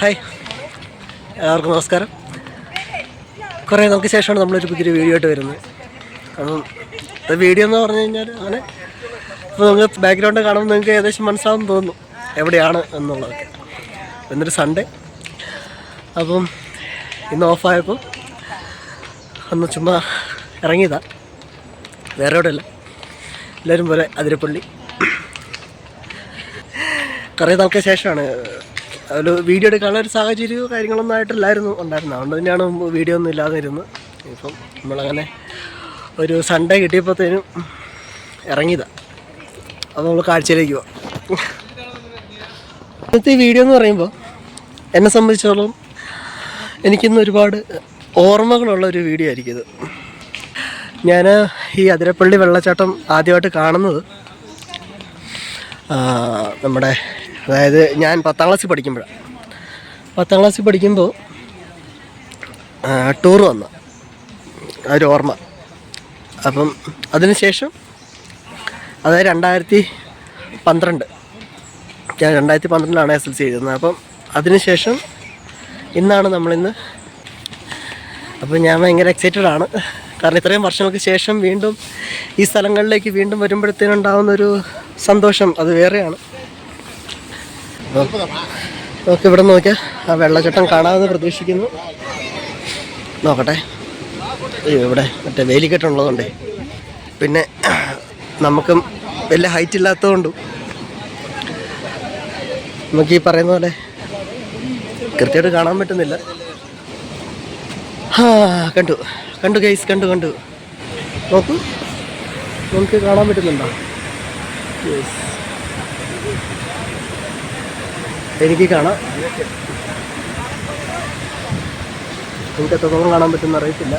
Hi, എല്ലാവർക്കും നമസ്കാരം. കുറേ നമുക്ക് ശേഷമാണ് നമ്മളൊരു പുതിയൊരു വീഡിയോ ആയിട്ട് വരുന്നത്. അപ്പം വീഡിയോ എന്ന് പറഞ്ഞു കഴിഞ്ഞാൽ അങ്ങനെ ഇപ്പോൾ നമുക്ക് ബാക്ക്ഗ്രൗണ്ട് കാണുമ്പോൾ നിങ്ങൾക്ക് ഏകദേശം മനസ്സിലാവും തോന്നുന്നു എവിടെയാണ് എന്നുള്ളതൊക്കെ. എന്നൊരു സൺഡേ, അപ്പം ഇന്ന് ഓഫായപ്പോൾ ഒന്ന് ചുമ്മാ ഇറങ്ങിയതാണ്. വേറെ എവിടെയല്ല, എല്ലാവരും പോലെ അതിരപ്പള്ളി. കുറേ നാൾക്ക് ശേഷമാണ് ഒരു വീഡിയോ എടുക്കാനുള്ള ഒരു സാഹചര്യമോ കാര്യങ്ങളൊന്നും ആയിട്ടില്ലായിരുന്നു ഉണ്ടായിരുന്നത്. അതുകൊണ്ട് തന്നെയാണ് വീഡിയോ ഒന്നും ഇല്ലാതെ ഇരുന്നത്. ഇപ്പം നമ്മളങ്ങനെ ഒരു സൺഡേ കിട്ടിയപ്പോഴത്തേനും ഇറങ്ങിയതാണ്. അപ്പോൾ നമ്മൾ കാഴ്ചയിലേക്ക് പോവാം. ഇന്നത്തെ വീഡിയോ എന്ന് പറയുമ്പോൾ എന്നെ സംബന്ധിച്ചോളം എനിക്കിന്ന് ഒരുപാട് ഓർമ്മകളുള്ള ഒരു വീഡിയോ ആയിരിക്കും ഇത്. ഞാൻ ഈ അതിരപ്പള്ളി വെള്ളച്ചാട്ടം ആദ്യമായിട്ട് കാണുന്നത് അതായത് ഞാൻ 10ാം ക്ലാസ്സിൽ പഠിക്കുമ്പോഴാണ്. 10ാം ക്ലാസ്സിൽ പഠിക്കുമ്പോൾ ടൂർ വന്ന ഒരു ഓർമ്മ. അപ്പം അതിനുശേഷം അതായത് 2012 ഞാൻ 2012 SLC എഴുതുന്നത്. അപ്പം അതിനുശേഷം ഇന്നാണ് നമ്മളിന്ന്. അപ്പം ഞാൻ ഭയങ്കര എക്സൈറ്റഡ് ആണ്. കാരണം ഇത്രയും വർഷങ്ങൾക്ക് ശേഷം വീണ്ടും ഈ സ്ഥലങ്ങളിലേക്ക് വീണ്ടും വരുമ്പോഴത്തേനുണ്ടാകുന്നൊരു സന്തോഷം അത് വേറെയാണ്. നമുക്ക് ഇവിടെ നോക്കിയാൽ ആ വെള്ളച്ചാട്ടം കാണാമെന്ന് പ്രതീക്ഷിക്കുന്നു. നോക്കട്ടെ, ഇവിടെ മറ്റേ വേലിക്കെട്ടുള്ളതുകൊണ്ടേ, പിന്നെ നമുക്കും വലിയ ഹൈറ്റ് ഇല്ലാത്തതുകൊണ്ടും നമുക്ക് ഈ പറയുന്ന പോലെ കൃത്യമായിട്ട് കാണാൻ പറ്റുന്നില്ല. കണ്ടു ഗൈസ്, കണ്ടു നോക്കൂ, നമുക്ക് കാണാൻ പറ്റുന്നുണ്ടോ? യെസ്, എനിക്ക് കാണാം. എനിക്ക് എത്രത്തോളം കാണാൻ പറ്റുമെന്ന് അറിയത്തില്ല.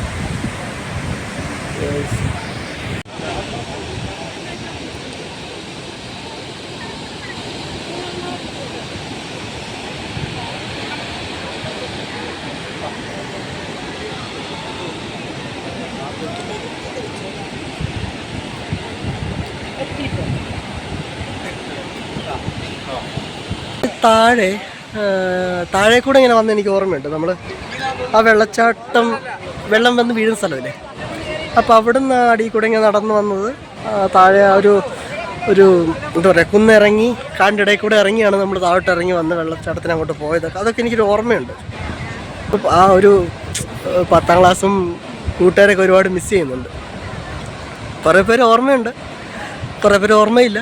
താഴെ കൂടെ ഇങ്ങനെ വന്ന് എനിക്ക് ഓർമ്മയുണ്ട്. നമ്മൾ ആ വെള്ളച്ചാട്ടം വെള്ളം വന്ന് വീഴുന്ന സ്ഥലമില്ലേ, അപ്പോൾ അവിടുന്ന് അടിയിൽ കൂടെ ഇങ്ങനെ നടന്നു വന്നത് താഴെ ഒരു എന്താ പറയുക, കുന്നിറങ്ങി കാടിൻ്റെ ഇടയിൽ കൂടെ ഇറങ്ങിയാണ് നമ്മൾ താഴോട്ട് ഇറങ്ങി വന്ന് വെള്ളച്ചാട്ടത്തിന് അങ്ങോട്ട് പോയതൊക്കെ. അതൊക്കെ എനിക്കൊരു ഓർമ്മയുണ്ട്. ആ ഒരു 10ാം ക്ലാസ്സും കൂട്ടുകാരൊക്കെ ഒരുപാട് മിസ് ചെയ്യുന്നുണ്ട്. കുറേ പേര് ഓർമ്മയുണ്ട്, കുറേ പേര് ഓർമ്മയില്ല.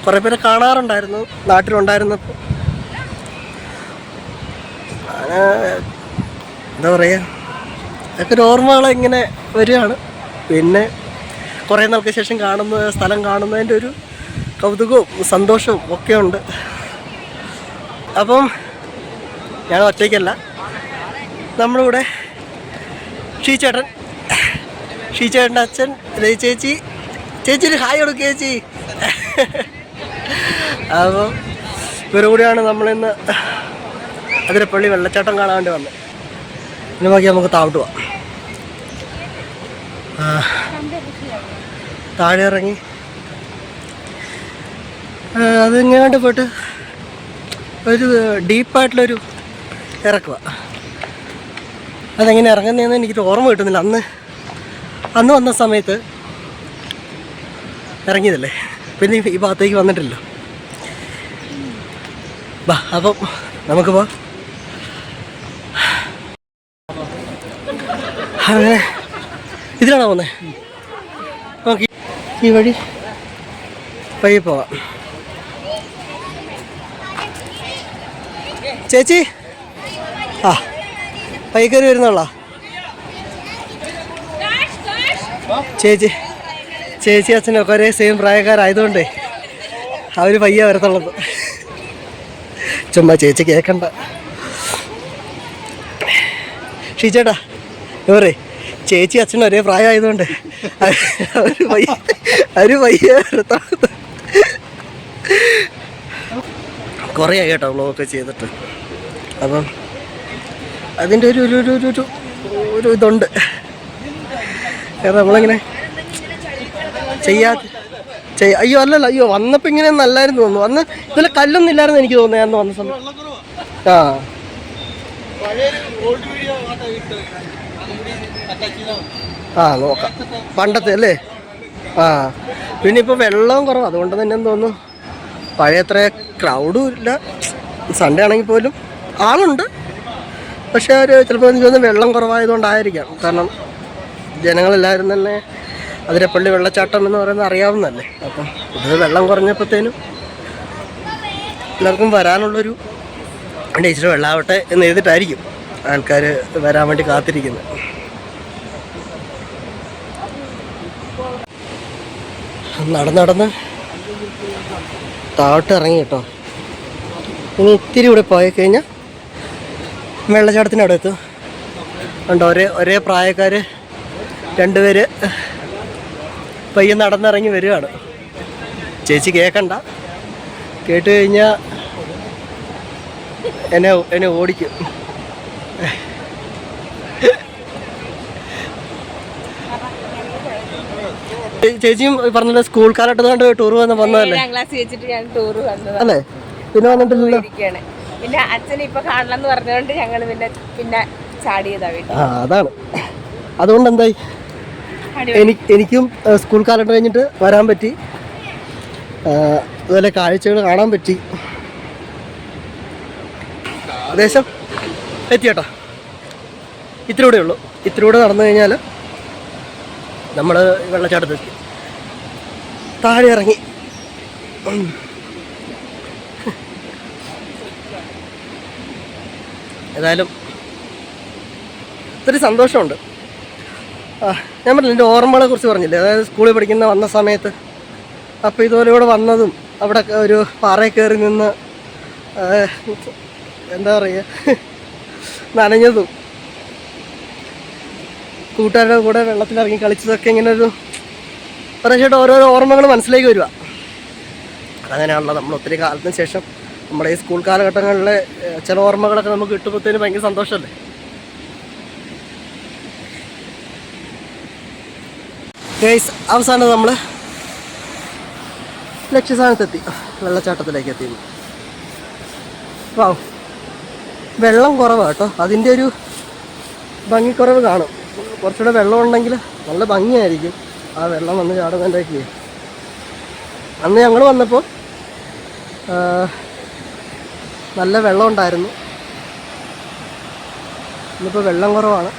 കുറേ പേരെ കാണാറുണ്ടായിരുന്നു നാട്ടിലുണ്ടായിരുന്നപ്പോൾ. എന്താ പറയുക, അതൊക്കെ ഒരു ഓർമ്മകൾ ഇങ്ങനെ വരികയാണ്. പിന്നെ കുറേ നാൾക്ക് ശേഷം സ്ഥലം കാണുന്നതിൻ്റെ ഒരു കൗതുകവും സന്തോഷവും ഒക്കെ ഉണ്ട്. അപ്പം ഞാൻ ഒറ്റയ്ക്കല്ല, നമ്മളിവിടെ ഷീച്ചേട്ടൻ്റെ അച്ഛൻ ചേച്ചി ഹായ് കൊടുക്കുക ചേച്ചി. അപ്പോൾ ഇവരും കൂടിയാണ് നമ്മളിന്ന് അതിരപ്പള്ളി വെള്ളച്ചാട്ടം കാണാൻ വേണ്ടി വന്നത്. ഇനി ബാക്കി നമുക്ക് താഴോട്ട് പോവാം. താഴെ ഇറങ്ങി അതിങ്ങോട്ട് പോയിട്ട് ഒരു ഡീപ്പായിട്ടുള്ളൊരു ഇറക്കുക. അതെങ്ങനെ ഇറങ്ങുന്നതെന്ന് എനിക്കൊരു ഓർമ്മ കിട്ടുന്നില്ല. അന്ന് വന്ന സമയത്ത് ഇറങ്ങിയതല്ലേ, പിന്നെ ഈ ഭാഗത്തേക്ക് വന്നിട്ടില്ല. അപ്പം നമുക്ക് പോവാം. അങ്ങനെ ഇതിലാണോ പോകുന്നത്? നോക്കി ഈ വഴി പയ്യെ പോവാം. ചേച്ചി പയ്യക്കറി വരുന്നുള്ളോ? ചേച്ചി അച്ഛനൊക്കെ ഒരേ സെയിം പ്രായക്കാരായതുകൊണ്ടേ അവർ പയ്യെ വരത്തുള്ളത്. ചുമ്മാ ചേച്ചി കേൾക്കണ്ട. ഷീച്ചേട്ടാ ഇവരെ ചേച്ചി അച്ഛനും ഒരേ പ്രായമായതുകൊണ്ട് അവർ പയ്യെ വരത്തുള്ളത്. കുറേ ആയി കേട്ടോ വ്ളോഗൊക്കെ ചെയ്തിട്ട്. അപ്പം അതിൻ്റെ ഒരു ഇതുണ്ട്. കാരണം നമ്മളിങ്ങനെ അയ്യോ അല്ലല്ല, അയ്യോ വന്നപ്പോൾ ഇങ്ങനെ നല്ലായിരുന്നു തോന്നുന്നു. അന്ന് ഇതിൽ കല്ലൊന്നും ഇല്ലായിരുന്നു എനിക്ക് തോന്നുന്നത് അന്ന് വന്ന സമയം. നോക്കാം പണ്ടത്തെ അല്ലേ. പിന്നെ ഇപ്പോൾ വെള്ളവും കുറവ്, അതുകൊണ്ട് തന്നെ തോന്നുന്നു പഴയ അത്ര ക്രൗഡും ഇല്ല. സൺഡേ ആണെങ്കിൽ പോലും ആളുണ്ട്, പക്ഷേ ഒരു ചിലപ്പോൾ എനിക്ക് തോന്നുന്നു വെള്ളം കുറവായതുകൊണ്ടായിരിക്കാം. കാരണം ജനങ്ങളെല്ലാവരും തന്നെ അതിരപ്പള്ളി വെള്ളച്ചാട്ടം എന്ന് പറയുന്നത് അറിയാവുന്നതല്ലേ. അപ്പം ഇത് വെള്ളം കുറഞ്ഞപ്പോഴത്തേനും എല്ലാവർക്കും വരാനുള്ളൊരു ഇച്ചിരി വെള്ളമാവട്ടെ എന്ന് എഴുതിയിട്ടായിരിക്കും ആൾക്കാർ വരാൻ വേണ്ടി കാത്തിരിക്കുന്നത്. നടന്ന് താഴോട്ട് ഇറങ്ങി കേട്ടോ. ഇനി ഇത്തിരി കൂടെ പോയി കഴിഞ്ഞാൽ വെള്ളച്ചാട്ടത്തിൻ്റെ അവിടെ എത്തും. കണ്ടോ, ഒരേ പ്രായക്കാർ രണ്ടുപേര് പയ്യെ നടന്നിറങ്ങി വരികയാണ്. ചേച്ചി കേൾക്കണ്ട, കേട്ട് കഴിഞ്ഞാൽ എന്നെ ഓടിക്കും. ചേച്ചിയും പറഞ്ഞ സ്കൂൾ കാലഘട്ടം കൊണ്ട് ടൂർ വന്നതല്ലേ? അല്ലേ, പിന്നെ വന്നിട്ടില്ലല്ലോ. പിന്നെ അച്ഛൻ ഇപ്പൊ കാണണം എന്ന് പറഞ്ഞുകൊണ്ട് ഞങ്ങൾ പിന്നെ ചാടിയതാ വീട്ടിൽ. അതാണ്, അതുകൊണ്ട് എന്തായി എനിക്കും സ്കൂൾ കാലഘട്ടം കഴിഞ്ഞിട്ട് വരാൻ പറ്റി. അതുപോലെ കാഴ്ചകൾ കാണാൻ പറ്റി. ഏകദേശം എത്തിയേട്ടാ, ഇത്തിരി കൂടെ ഉള്ളൂ. ഇത്തിരി കൂടെ നടന്നു കഴിഞ്ഞാൽ നമ്മൾ വെള്ളച്ചാട്ടത്തെത്തി. താഴെ ഇറങ്ങി ഏതായാലും ഒത്തിരി സന്തോഷമുണ്ട്. ഞാൻ പറഞ്ഞില്ല, എൻ്റെ ഓർമ്മകളെ കുറിച്ച് പറഞ്ഞില്ലേ, അതായത് സ്കൂളിൽ വന്ന സമയത്ത്. അപ്പോൾ ഇതുപോലെ ഇവിടെ വന്നതും അവിടെ ഒരു പാറയിൽ കയറി നിന്ന് എന്താ പറയുക നനഞ്ഞതും കൂട്ടുകാരുടെ കൂടെ വെള്ളത്തിലിറങ്ങി കളിച്ചതൊക്കെ ഇങ്ങനെ ഒരു പ്രാവശ്യമായിട്ട് ഓരോരോ ഓർമ്മകൾ മനസ്സിലേക്ക് വരിക. അങ്ങനെയാണല്ലോ നമ്മൾ ഒത്തിരി കാലത്തിന് ശേഷം നമ്മുടെ ഈ സ്കൂൾ കാലഘട്ടങ്ങളിലെ ചില ഓർമ്മകളൊക്കെ നമുക്ക് കിട്ടുമ്പോഴത്തേന് ഭയങ്കര സന്തോഷമല്ലേ. ഗൈസ്, അവസാനം നമ്മൾ ലക്ഷ്യസ്ഥാനത്തെത്തി, വെള്ളച്ചാട്ടത്തിലേക്ക് എത്തി. വാവ്, വെള്ളം കുറവാണ് കേട്ടോ. അതിൻ്റെ ഒരു ഭംഗിക്കുറവ് കാണും. കുറച്ചുകൂടെ വെള്ളം ഉണ്ടെങ്കിൽ നല്ല ഭംഗിയായിരിക്കും ആ വെള്ളം വന്ന് ചാടുന്നതിൻ്റെയൊക്കെ. അന്ന് ഞങ്ങൾ വന്നപ്പോൾ നല്ല വെള്ളം ഉണ്ടായിരുന്നു. ഇന്നിപ്പോൾ വെള്ളം കുറവാണ്.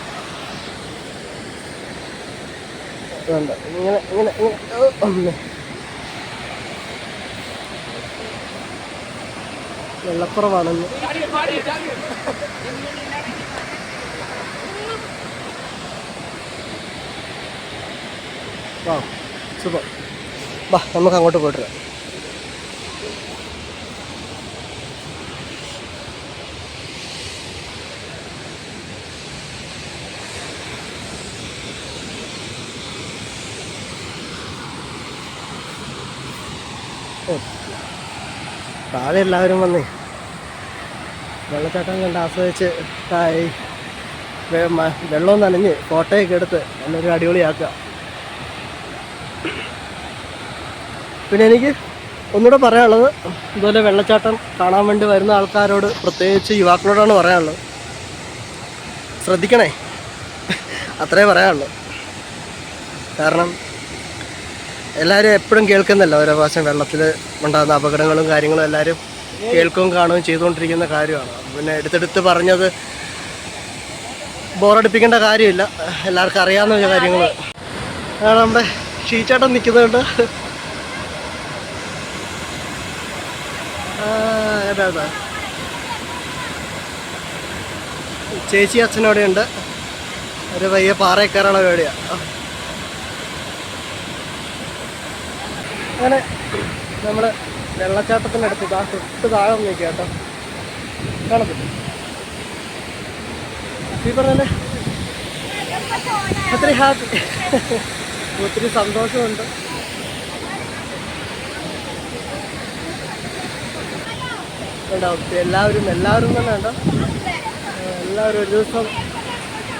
ഇങ്ങനെ ഇങ്ങനെ ഇങ്ങനെ വെള്ളക്കുറവാണെന്ന്. വാ, സൂപ്പർ. വാ, നമുക്ക് അങ്ങോട്ട് പോയിട്ട് വരാം. താഴെ എല്ലാവരും വന്നേ വെള്ളച്ചാട്ടം കണ്ട് ആസ്വദിച്ച് വെള്ളം നനഞ്ഞ് ഫോട്ടോയൊക്കെ എടുത്ത് നല്ലൊരു അടിപൊളിയാക്കുക. പിന്നെ എനിക്ക് ഒന്നുകൂടെ പറയാനുള്ളത്, ഇതുപോലെ വെള്ളച്ചാട്ടം കാണാൻ വേണ്ടി വരുന്ന ആൾക്കാരോട്, പ്രത്യേകിച്ച് യുവാക്കളോടാണ് പറയാനുള്ളത്. ശ്രദ്ധിക്കണേ, അത്രേ പറയാനുള്ളൂ. കാരണം എല്ലാവരും എപ്പോഴും കേൾക്കുന്നില്ല ഓരോ പ്രാവശ്യം വെള്ളത്തിൽ ഉണ്ടാകുന്ന അപകടങ്ങളും കാര്യങ്ങളും എല്ലാവരും കേൾക്കുകയും കാണുകയും ചെയ്തുകൊണ്ടിരിക്കുന്ന കാര്യമാണ്. പിന്നെ എടുത്തെടുത്ത് പറഞ്ഞത് ബോറടിപ്പിക്കേണ്ട കാര്യമില്ല, എല്ലാവർക്കും അറിയാവുന്ന കാര്യങ്ങൾ. നമ്മുടെ ഷീച്ചാട്ടം നിൽക്കുന്നുണ്ട്. ചേച്ചി അച്ഛനോടെയുണ്ട്. ഒരു പയ്യെ പാറയിൽ കയറാനുള്ള പേടിയാണ്. അങ്ങനെ നമ്മൾ വെള്ളച്ചാട്ടത്തിനടുത്ത് തൊട്ട് താഴെ നിൽക്കുക കേട്ടോ. കാണത്തില്ല ഈ പറഞ്ഞല്ലേ, ഒത്തിരി ഹാപ്പി, ഒത്തിരി സന്തോഷമുണ്ട്. ഉണ്ടാവും എല്ലാവരും തന്നെ ഉണ്ടോ. എല്ലാവരും ഒരു ദിവസം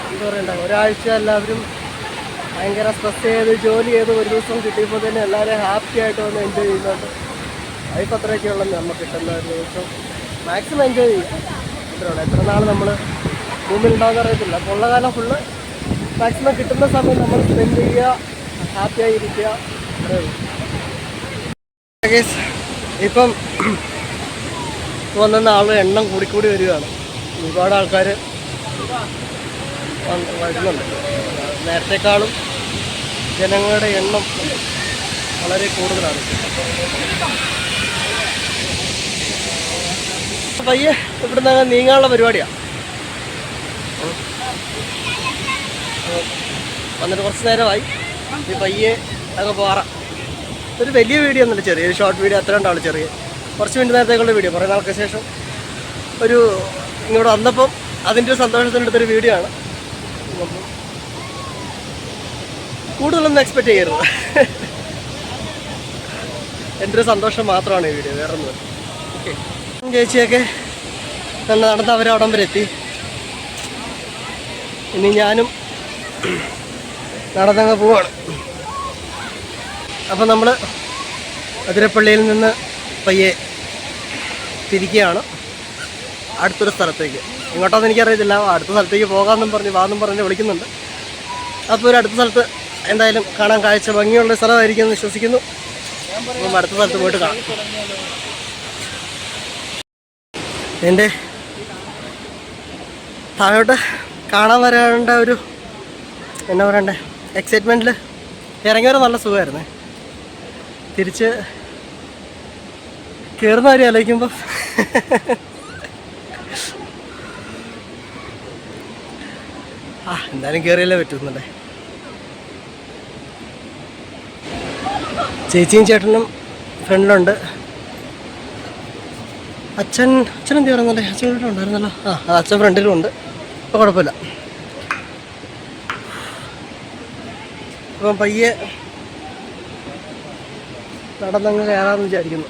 എന്താ പറയണ്ട, ഒരാഴ്ച എല്ലാവരും ഭയങ്കര സ്ട്രെസ് ചെയ്ത് ജോലി ചെയ്ത് ഒരു ദിവസം കിട്ടിയപ്പോൾ തന്നെ എല്ലാവരും ഹാപ്പി ആയിട്ട് വന്ന് എൻജോയ് ചെയ്യുന്നുണ്ട്. അതിപ്പോൾ അത്രയൊക്കെ ഉള്ളത് നമുക്ക് കിട്ടുന്ന ഒരു ദിവസം മാക്സിമം എൻജോയ് ചെയ്യും. ഇത്രയുള്ളൂ. എത്ര നാൾ നമ്മൾ ഭൂമിയിൽ ഉണ്ടാകുന്ന അറിയത്തില്ല. അപ്പോൾ ഉള്ള കാലം ഫുള്ള് മാക്സിമം കിട്ടുന്ന സമയം നമ്മൾ സ്പെൻഡ് ചെയ്യുക, ഹാപ്പിയായി ഇരിക്കുക. അത്രേ ഉള്ളൂ. ഇപ്പം വന്ന ആളുടെ എണ്ണം കൂടിക്കൂടി വരികയാണ്. ഒരുപാട് ആൾക്കാർ വരുന്നുണ്ട്. നേരത്തെക്കാളും ജനങ്ങളുടെ എണ്ണം വളരെ കൂടുതലാണ്. പയ്യെ ഇവിടുന്ന് നീങ്ങാനുള്ള പരിപാടിയാണ്. വന്നിട്ട് കുറച്ച് നേരമായി. ഈ പയ്യെ അങ്ങ് പോറാം. ഒരു വലിയ വീഡിയോ ഒന്നുമില്ല, ചെറിയൊരു ഷോർട്ട് വീഡിയോ അത്ര ഉണ്ടാവുള്ളൂ. ചെറിയ കുറച്ച് മിനിറ്റ് നേരത്തേക്കുള്ള വീഡിയോ. കുറേ നാൾക്ക് ശേഷം ഒരു ഇങ്ങോട്ട് വന്നപ്പം അതിൻ്റെ ഒരു സന്തോഷത്തിനെടുത്തൊരു വീഡിയോ ആണ്. കൂടുതലൊന്നും എക്സ്പെക്റ്റ് ചെയ്യരുത്. എൻ്റെ ഒരു സന്തോഷം മാത്രമാണ് ഈ വീഡിയോ, വേറെ ഒന്നും. ഓക്കെ, ചേച്ചിയൊക്കെ നടന്ന് അവരവിടം വരെ എത്തി. ഇനി ഞാനും നടന്നങ്ങ് പോവാണ്. അപ്പം നമ്മൾ അതിരപ്പള്ളിയിൽ നിന്ന് പയ്യെ തിരിക്കുകയാണ് അടുത്തൊരു സ്ഥലത്തേക്ക്. ഇങ്ങോട്ടൊന്നും എനിക്കറിയത്തില്ല. അടുത്ത സ്ഥലത്തേക്ക് പോകാമെന്നും പറഞ്ഞ് വിളിക്കുന്നുണ്ട്. അപ്പോൾ ഒരു അടുത്ത സ്ഥലത്ത് എന്തായാലും കാണാൻ കാഴ്ച ഭംഗിയുള്ള സ്ഥലമായിരിക്കും എന്ന് വിശ്വസിക്കുന്നു. അപ്പം അടുത്ത സ്ഥലത്ത് പോയിട്ട് കാണാം. എൻ്റെ താഴോട്ട് കാണാൻ വരേണ്ട ഒരു എന്നാ പറയണ്ടേ എക്സൈറ്റ്മെൻറ്റിൽ ഇറങ്ങി വരാൻ നല്ല സുഖമായിരുന്നേ. തിരിച്ച് കയറുന്ന കാര്യം ആലോചിക്കുമ്പോൾ എന്തായാലും കയറിയല്ലേ പറ്റുന്നുണ്ടേ. ചേച്ചിയും ചേട്ടനും ഫ്രണ്ടിലുണ്ട്. അച്ഛൻ എന്ത് പറയുന്നുണ്ടേ? അച്ഛൻ ഇവിടെ ഉണ്ടായിരുന്നല്ലോ. അച്ഛൻ ഫ്രണ്ടിലും ഉണ്ട്. അപ്പോൾ കുഴപ്പമില്ല. അപ്പം പയ്യെ നടന്നങ്ങ് കയറാമെന്ന് വിചാരിക്കുന്നു.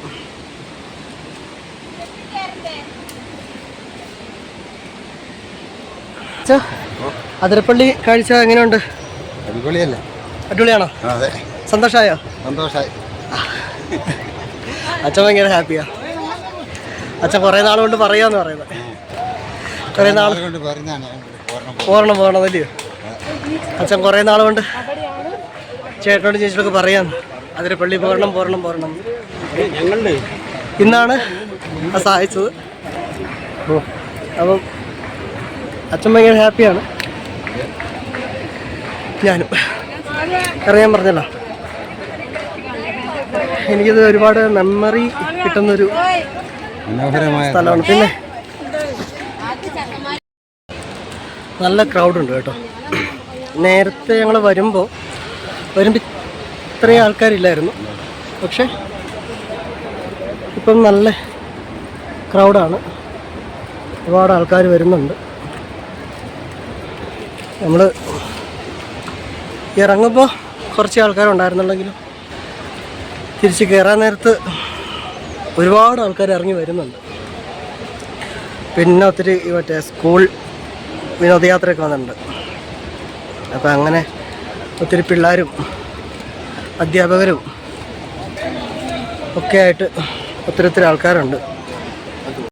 അതിരപ്പള്ളി കാഴ്ച എങ്ങനെയുണ്ട്? അടിപൊളിയല്ലേ? അടിപൊളിയാണോ? അതെ. സന്തോഷമായോ? സന്തോഷമായി. അച്ഛൻ ഭയങ്കര ഹാപ്പിയാ. അച്ഛൻ കുറേ നാൾ കൊണ്ട് പറയാന്ന് പറയുന്നത്. കുറേ നാൾ കൊണ്ട് പോരണം അല്ലയോ? അച്ഛൻ കുറേ നാൾ കൊണ്ട് ചേട്ടനോട് ചേച്ചിയോടൊക്കെ പറയാന്ന് അതിരപ്പള്ളി പോരണം. ഇന്നാണ് സഹായിച്ചത്. അപ്പം അച്ഛൻ ഭയങ്കര ഹാപ്പിയാണ്. ഞാനും അറിയാൻ പറഞ്ഞല്ലോ. എനിക്കിത് ഒരുപാട് മെമ്മറി കിട്ടുന്നൊരു സ്ഥലമാണ്. പിന്നെ നല്ല ക്രൗഡുണ്ട് കേട്ടോ. നേരത്തെ ഞങ്ങൾ വരുമ്പോൾ ഇത്രയും ആൾക്കാരില്ലായിരുന്നു. പക്ഷെ ഇപ്പം നല്ല ക്രൗഡാണ്. ഒരുപാട് ആൾക്കാർ വരുന്നുണ്ട്. നമ്മൾ ഇറങ്ങുമ്പോൾ കുറച്ച് ആൾക്കാരുണ്ടായിരുന്നുണ്ടെങ്കിലും തിരിച്ച് കയറാൻ നേരത്ത് ഒരുപാട് ആൾക്കാർ ഇറങ്ങി വരുന്നുണ്ട്. പിന്നെ ഒത്തിരി മറ്റേ സ്കൂൾ വിനോദയാത്രയൊക്കെ വന്നിട്ടുണ്ട്. അപ്പം അങ്ങനെ ഒത്തിരി പിള്ളേരും അധ്യാപകരും ഒക്കെ ആയിട്ട് ഒത്തിരി ആൾക്കാരുണ്ട്.